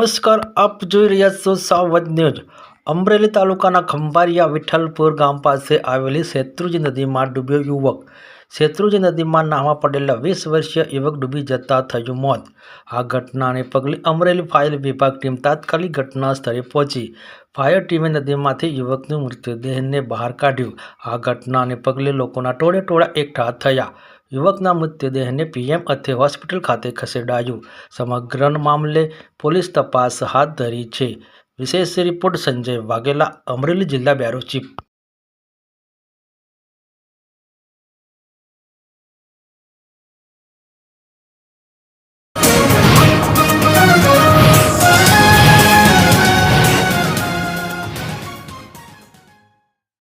નમસ્કાર, આપ જોઈ રહ્યા છો સાવધ ન્યૂઝ। અમરેલી તાલુકાના ખંભાળિયા વિઠ્ઠલપુર ગામ પાસે આવેલી શેત્રુંજી નદીમાં ડૂબ્યો યુવક। શેત્રુંજી નદીમાં નાહવા પડેલા 20 વર્ષીય યુવક ડૂબી જતા થયું મોત। આ ઘટનાને પગલે અમરેલી ફાયર વિભાગ ટીમ તાત્કાલિક ઘટના સ્થળે પહોંચી ફાયર ટીમે નદીમાંથી યુવકના મૃતદેહને બહાર કાઢ્યો। આ ઘટનાને પગલે લોકોના ટોળેટોળા એકઠા થયા। યુવકના મૃતદેહને પીએમ અર્થે હોસ્પિટલ ખાતે ખસેડાયો। સમગ્ર મામલે પોલીસ તપાસ હાથ ધરી છે। વિશેષ રિપોર્ટ સંજય વાઘેલા, અમરેલી જિલ્લા બ્યુરો ચીફ।